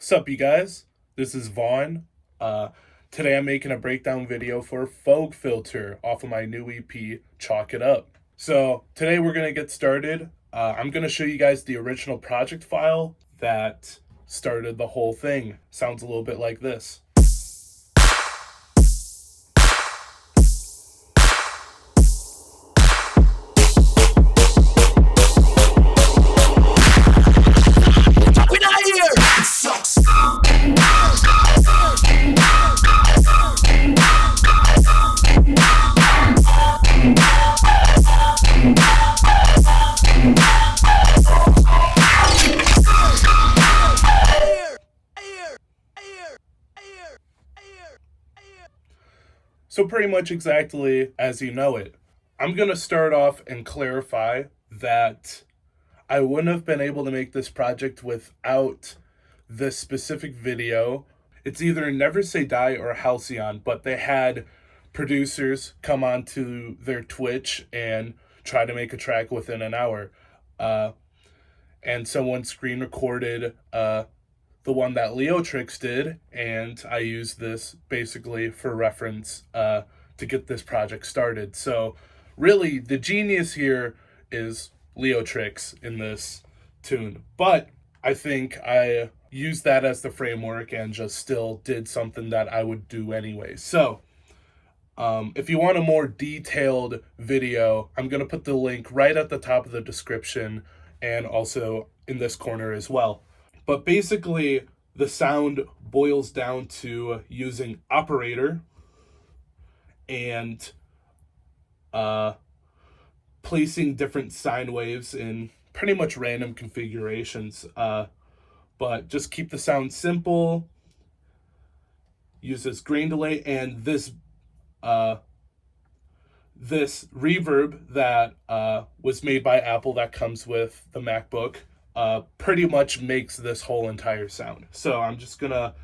Sup, you guys? This is Vaughn. Uh, Today I'm making a breakdown video for Foog Filter off of my new EP, Chalk It Up. So today we're gonna get started. I'm gonna show you guys the original project file that started the whole thing. Sounds a little bit like this. So pretty much exactly as you know it. I'm going to start off and clarify that I wouldn't have been able to make this project without this specific video. It's either Never Say Die or Halcyon, but they had producers come onto their Twitch and try to make a track within an hour. And someone screen recorded the one that Leotrix did, and I used this basically for reference to get this project started. So really, the genius here is Leotrix in this tune. But I think I used that as the framework and just still did something that I would do anyway. So if you want a more detailed video, I'm going to put the link right at the top of the description and also in this corner as well. But basically, the sound boils down to using operator and placing different sine waves in pretty much random configurations. But just keep the sound simple. Use this grain delay and this reverb that was made by Apple that comes with the MacBook. Pretty much makes this whole entire sound. So I'm just gonna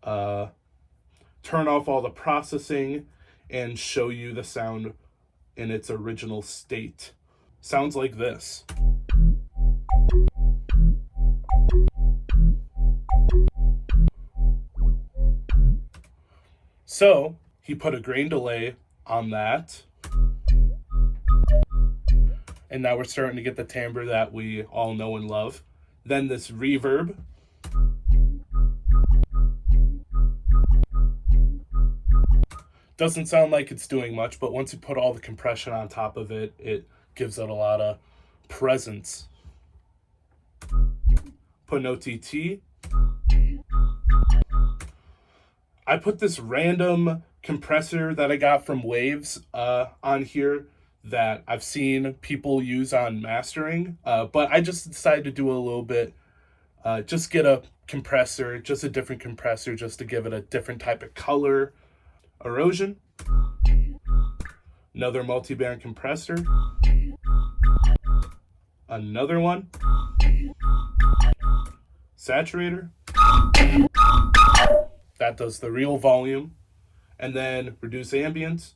turn off all the processing and show you the sound in its original state. Sounds like this. So he put a grain delay on that. And now we're starting to get the timbre that we all know and love. Then this reverb. Doesn't sound like it's doing much, but once you put all the compression on top of it, it gives it a lot of presence. Put an OTT. I put this random compressor that I got from Waves on here that I've seen people use on mastering, but I just decided to do a little bit, just get a compressor, just a different compressor, just to give it a different type of color. Erosion, another multi-band compressor, another one, saturator, that does the real volume, and then reduce ambience.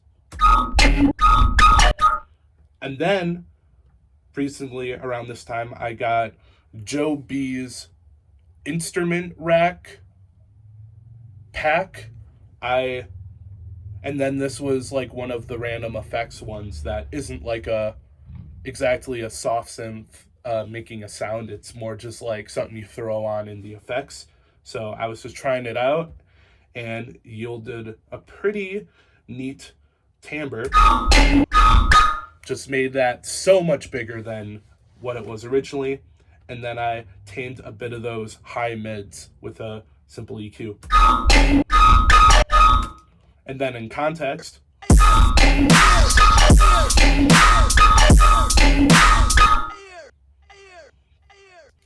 And then, recently, around this time, I got Joe B's instrument rack pack. And then this was like one of the random effects ones that isn't like exactly a soft synth making a sound. It's more just like something you throw on in the effects. So I was just trying it out and yielded a pretty neat timbre. Just made that so much bigger than what it was originally. And then I tamed a bit of those high mids with a simple EQ. And then in context,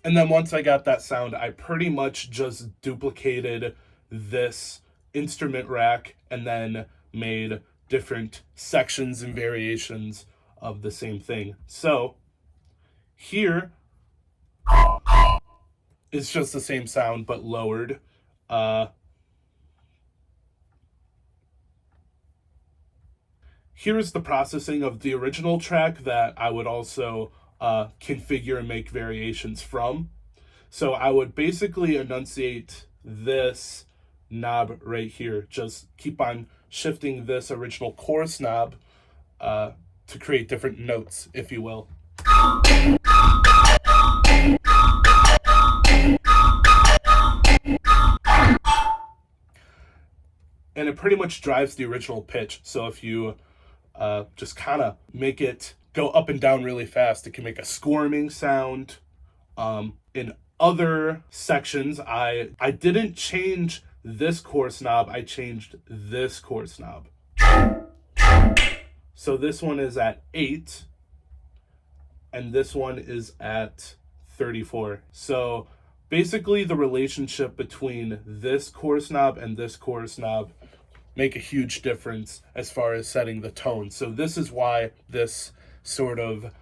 and then once I got that sound, I pretty much just duplicated this instrument rack and then made different sections and variations of the same thing. So here it's just the same sound but lowered. Here's the processing of the original track that I would also configure and make variations from. So I would basically enunciate this knob right here. Just keep on shifting this original chorus knob to create different notes, if you will. And it pretty much drives the original pitch. So if you just kind of make it go up and down really fast, it can make a squirming sound. In other sections, I didn't change this chorus knob, I changed this chorus knob. So this one is at 8, and this one is at 34. So basically the relationship between this chorus knob and this chorus knob make a huge difference as far as setting the tone. So this is why this sort of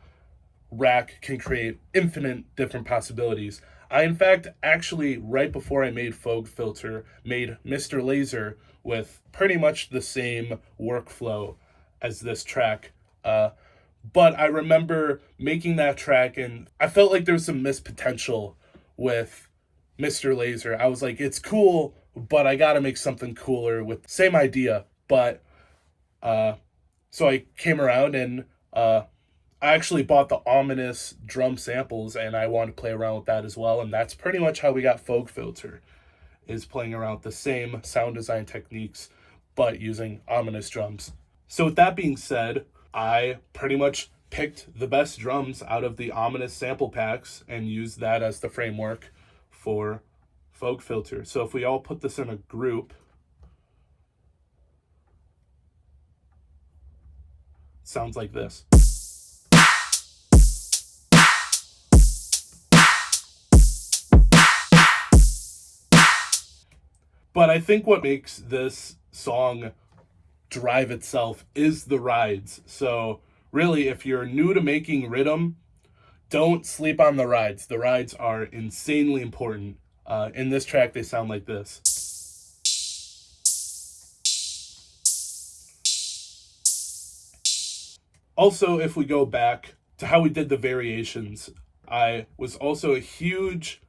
rack can create infinite different possibilities. I, in fact, actually, right before I made Foog Filter, made Mr. Laser with pretty much the same workflow as this track. But I remember making that track, and I felt like there was some missed potential with Mr. Laser. I was like, it's cool, but I gotta make something cooler with same idea. But so I came around and I actually bought the ominous drum samples, and I wanted to play around with that as well. And that's pretty much how we got Foog Filter, is playing around with the same sound design techniques, but using ominous drums. So with that being said, I pretty much picked the best drums out of the ominous sample packs and used that as the framework for Foog Filter. So if we all put this in a group, it sounds like this. But I think what makes this song drive itself is the rides. So really, if you're new to making rhythm, don't sleep on the rides. The rides are insanely important. In this track, they sound like this. Also, if we go back to how we did the variations, I was also a huge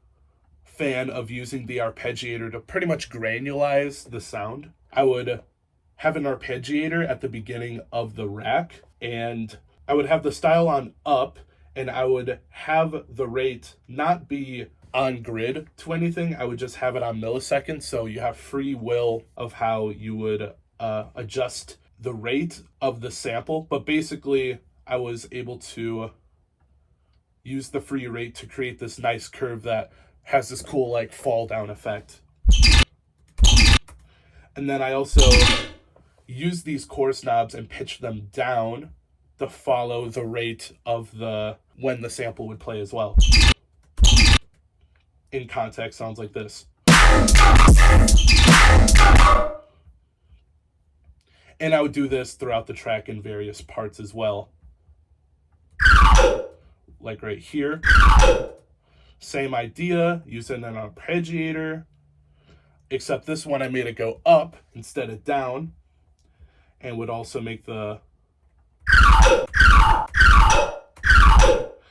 fan of using the arpeggiator to pretty much granulize the sound. I would have an arpeggiator at the beginning of the rack, and I would have the style on up, and I would have the rate not be on grid to anything. I would just have it on milliseconds, so you have free will of how you would adjust the rate of the sample. But basically, I was able to use the free rate to create this nice curve that has this cool like fall down effect. And then I also use these chorus knobs and pitch them down to follow the rate of the when the sample would play as well. In context, sounds like this. And I would do this throughout the track in various parts as well. Like right here. Same idea, using an arpeggiator, except this one I made it go up instead of down, and would also make the...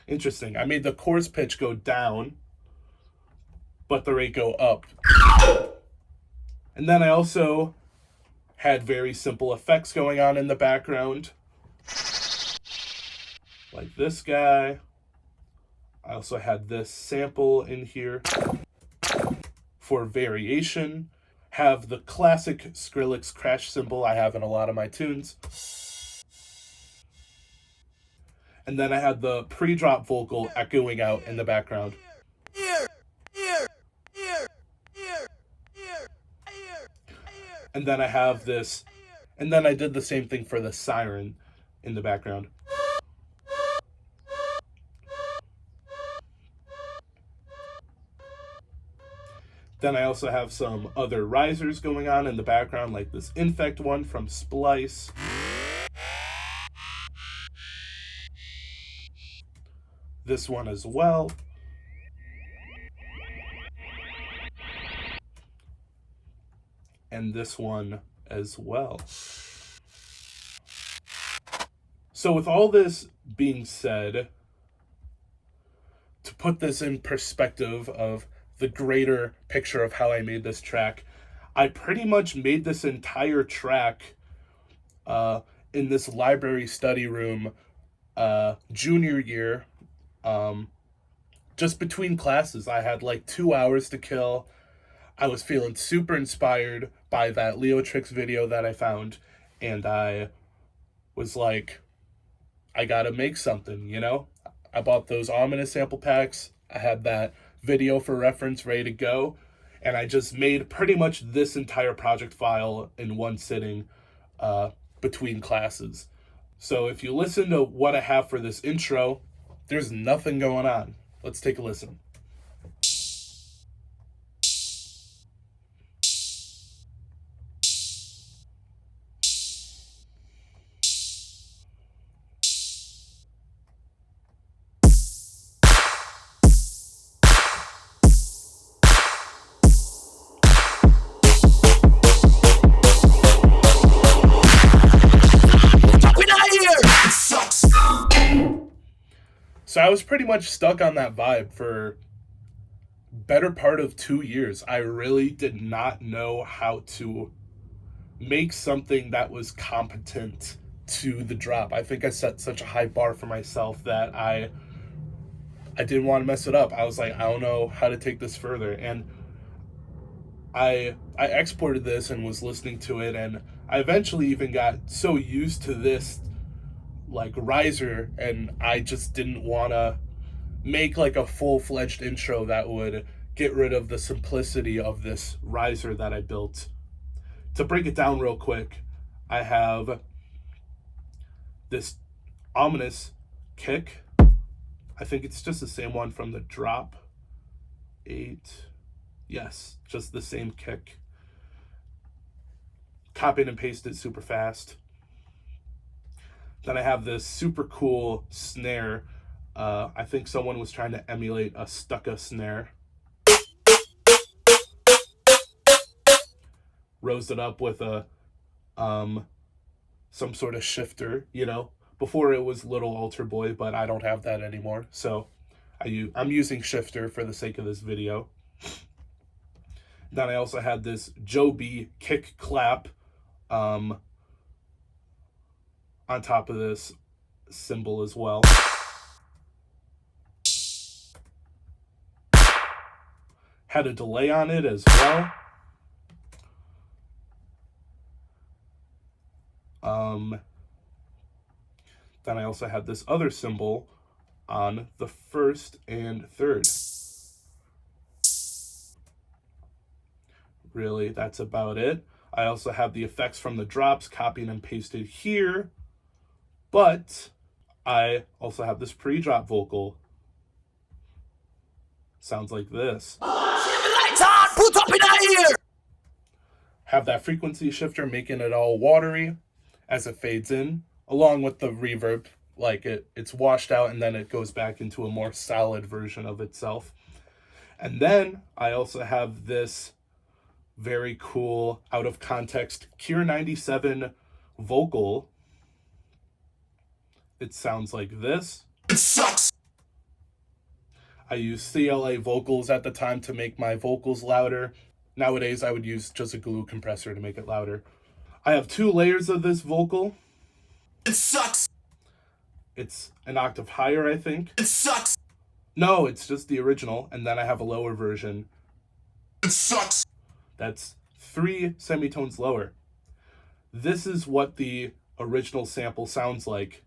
Interesting, I made the chorus pitch go down, but the rate go up. And then I also had very simple effects going on in the background, like this guy. I also had this sample in here for variation. Have the classic Skrillex crash cymbal I have in a lot of my tunes. And then I had the pre-drop vocal echoing out in the background. And then I have this, and then I did the same thing for the siren in the background. Then I also have some other risers going on in the background, like this Infect one from Splice. This one as well. And this one as well. So with all this being said, to put this in perspective of the greater picture of how I made this track, I pretty much made this entire track in this library study room junior year. Just between classes, I had like 2 hours to kill. I was feeling super inspired by that Leotrix video that I found, and I was like, I gotta make something, you know? I bought those ominous sample packs. I had that video for reference ready to go, and I just made pretty much this entire project file in one sitting between classes. So if you listen to what I have for this intro, there's nothing going on. Let's take a listen. So I was pretty much stuck on that vibe for better part of 2 years. I really did not know how to make something that was competent to the drop. I think I set such a high bar for myself that I didn't want to mess it up. I was like, I don't know how to take this further. And I exported this and was listening to it, and I eventually even got so used to this like riser, and I just didn't want to make like a full-fledged intro that would get rid of the simplicity of this riser that I built. To break it down real quick, I have this ominous kick. I think it's just the same one from the drop. 8. Yes, just the same kick. Copied and pasted super fast. Then I have this super cool snare. I think someone was trying to emulate a Stucca snare. Rose it up with a some sort of shifter, you know. Before it was Little Altar Boy, but I don't have that anymore. So I'm using shifter for the sake of this video. Then I also had this Joe B kick clap on top of this cymbal as well. Had a delay on it as well. Then I also had this other cymbal on the first and third. Really, that's about it. I also have the effects from the drops copied and pasted here, but I also have this pre-drop vocal. Sounds like this. Put up in our ear! Have that frequency shifter making it all watery as it fades in, along with the reverb. Like it's washed out and then it goes back into a more solid version of itself. And then I also have this very cool, out of context, Cure 97 vocal. It sounds like this. It sucks! I used CLA vocals at the time to make my vocals louder. Nowadays, I would use just a glue compressor to make it louder. I have 2 layers of this vocal. It sucks! It's an octave higher, I think. It sucks! No, it's just the original, and then I have a lower version. It sucks! That's 3 semitones lower. This is what the original sample sounds like.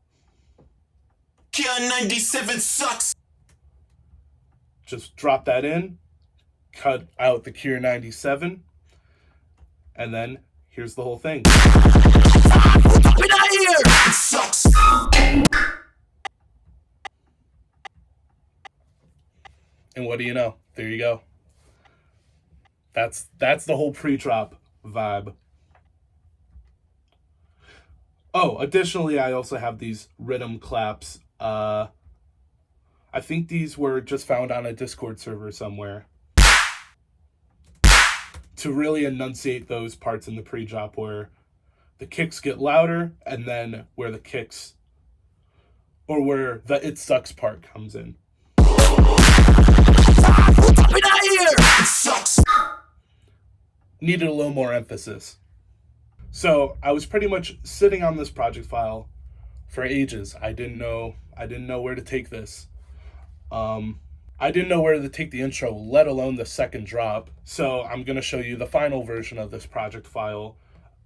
Cure 97 sucks! Just drop that in, cut out the Cure 97, and then here's the whole thing. It sucks! And what do you know? There you go. That's the whole pre-drop vibe. Oh, additionally, I also have these rhythm claps. I think these were just found on a Discord server somewhere. To really enunciate those parts in the pre-drop where the kicks get louder and then where the kicks, or where the it sucks part comes in. it out here! It sucks! Needed a little more emphasis. So I was pretty much sitting on this project file for ages. I didn't know where to take this. I didn't know where to take the intro, let alone the second drop. So I'm going to show you the final version of this project file,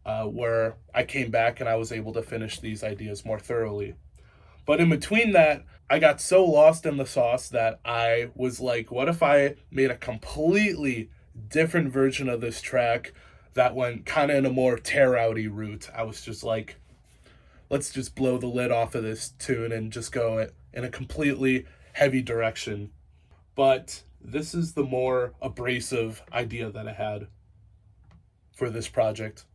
where I came back and I was able to finish these ideas more thoroughly. But in between that, I got so lost in the sauce that I was like, what if I made a completely different version of this track that went kind of in a more tear-outy route? I was just like, let's just blow the lid off of this tune and just go in a completely heavy direction. But this is the more abrasive idea that I had for this project.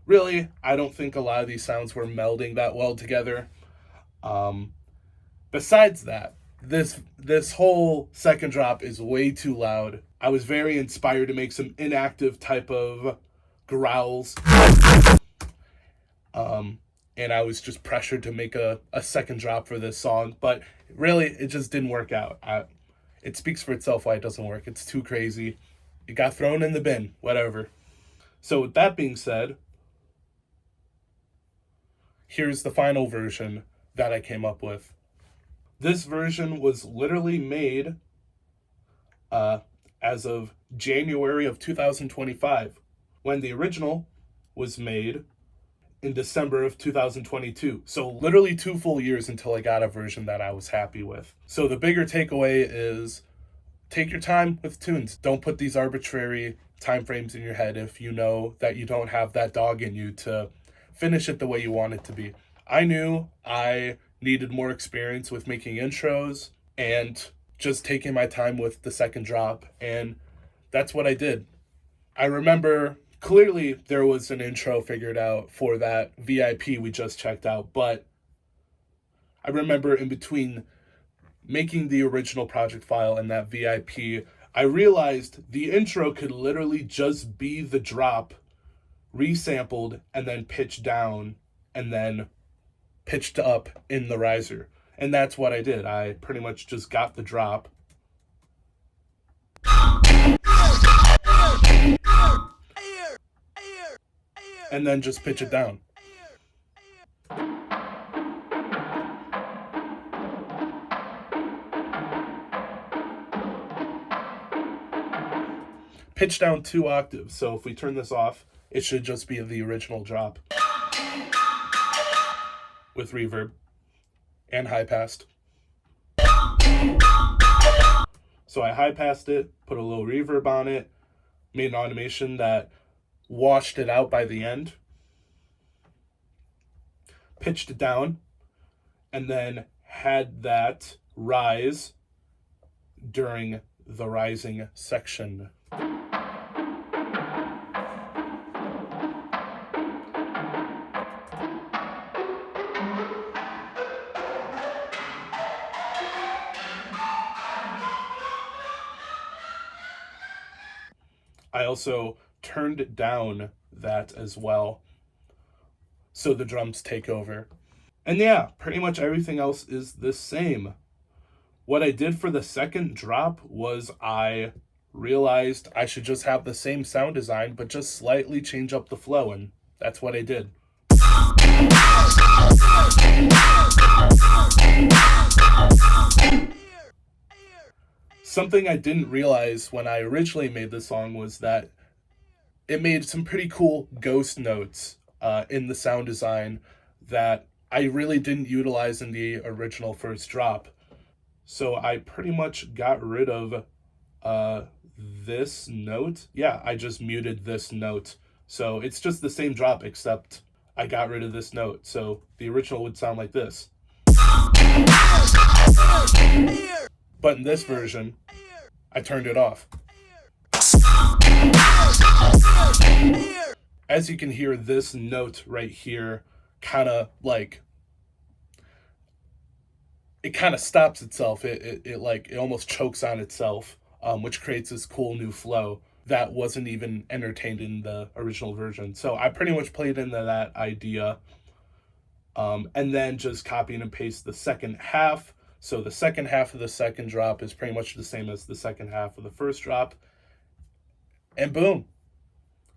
Really, I don't think a lot of these sounds were melding that well together. Besides that, this whole second drop is way too loud. I was very inspired to make some inactive type of growls. And I was just pressured to make a second drop for this song. But really, it just didn't work out. It speaks for itself why it doesn't work. It's too crazy. It got thrown in the bin, whatever. So with that being said, here's the final version that I came up with. This version was literally made as of January of 2025, when the original was made in December of 2022. So literally 2 full years until I got a version that I was happy with. So the bigger takeaway is take your time with tunes. Don't put these arbitrary time frames in your head if you know that you don't have that dog in you to finish it the way you want it to be. I knew I needed more experience with making intros and just taking my time with the second drop, and that's what I did. I remember clearly there was an intro figured out for that VIP we just checked out, but I remember in between making the original project file and that VIP, I realized the intro could literally just be the drop resampled and then pitched down and then pitched up in the riser. And that's what I did. I pretty much just got the drop and then just pitch it down. Pitch down 2 octaves. So if we turn this off, it should just be the original drop with reverb and high passed. So I high passed it, put a little reverb on it, made an automation that washed it out by the end, pitched it down, and then had that rise during the rising section. I also turned down that as well, so the drums take over. And yeah, pretty much everything else is the same. What I did for the second drop was I realized I should just have the same sound design, but just slightly change up the flow, and that's what I did. Something I didn't realize when I originally made this song was that it made some pretty cool ghost notes in the sound design that I really didn't utilize in the original first drop. So I pretty much got rid of this note. Yeah, I just muted this note. So it's just the same drop, except I got rid of this note. So the original would sound like this. But in this version, I turned it off. As you can hear, this note right here kind of like it kind of stops itself. It almost chokes on itself, which creates this cool new flow that wasn't even entertained in the original version. So I pretty much played into that idea, and then just copy and paste the second half. So the second half of the second drop is pretty much the same as the second half of the first drop, and boom,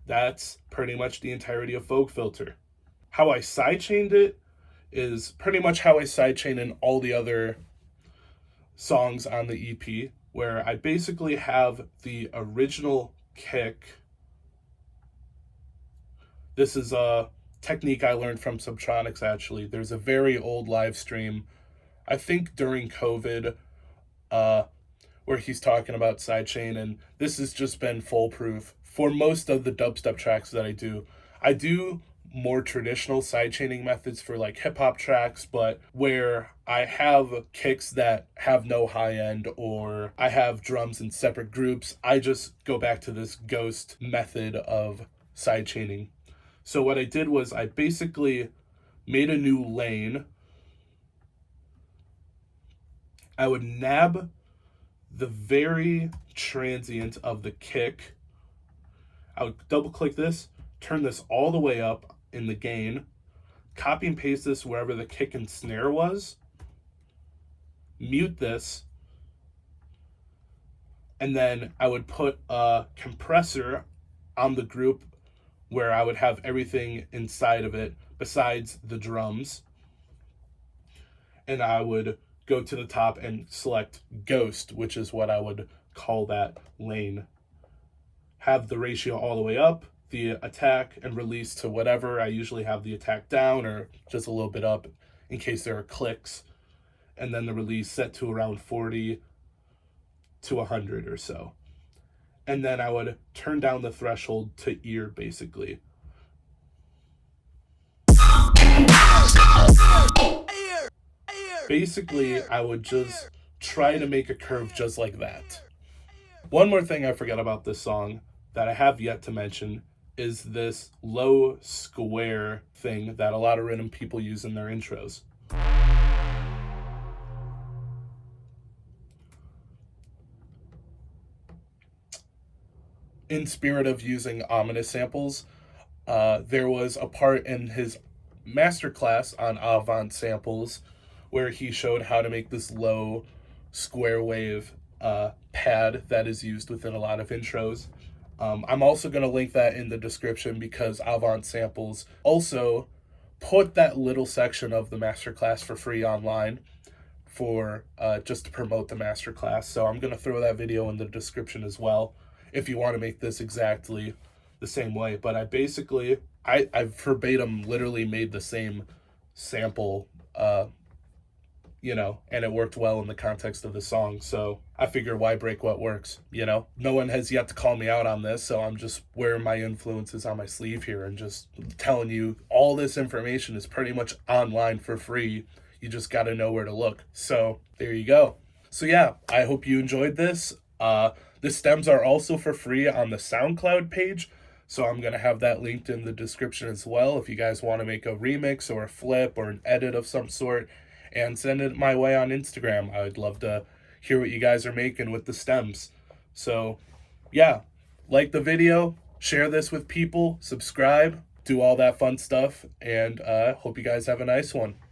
that's pretty much the entirety of Foog Filter. How I sidechained it is pretty much how I sidechain in all the other songs on the EP, where I basically have the original kick. This is a technique I learned from Subtronics, actually. There's a very old live stream, I think during COVID, where he's talking about sidechain, and this has just been foolproof for most of the dubstep tracks that I do. I do more traditional sidechaining methods for like hip hop tracks, but where I have kicks that have no high end or I have drums in separate groups, I just go back to this ghost method of sidechaining. So what I did was I basically made a new lane. I would nab the very transient of the kick. I would double click this, turn this all the way up in the gain, copy and paste this wherever the kick and snare was, mute this, and then I would put a compressor on the group where I would have everything inside of it besides the drums, and I would go to the top and select ghost, which is what I would call that lane. Have the ratio all the way up, the attack and release to whatever. I usually have the attack down or just a little bit up in case there are clicks, and then the release set to around 40 to 100 or so. And then I would turn down the threshold to ear, basically. Basically, I would just try to make a curve just like that. One more thing I forgot about this song that I have yet to mention is this low square thing that a lot of rhythm people use in their intros. In spirit of using ominous samples, there was a part in his masterclass on Vaughn samples where he showed how to make this low square wave pad that is used within a lot of intros. I'm also going to link that in the description because Avant Samples also put that little section of the masterclass for free online for just to promote the masterclass. So I'm going to throw that video in the description as well if you want to make this exactly the same way. But I basically, I verbatim literally made the same sample, and it worked well in the context of the song. So I figure why break what works, No one has yet to call me out on this, so I'm just wearing my influences on my sleeve here and just telling you all this information is pretty much online for free. You just got to know where to look. So there you go. So yeah, I hope you enjoyed this. The stems are also for free on the SoundCloud page, so I'm going to have that linked in the description as well if you guys want to make a remix or a flip or an edit of some sort, and send it my way on Instagram. I would love to hear what you guys are making with the stems. So yeah, like the video, share this with people, subscribe, do all that fun stuff, and hope you guys have a nice one.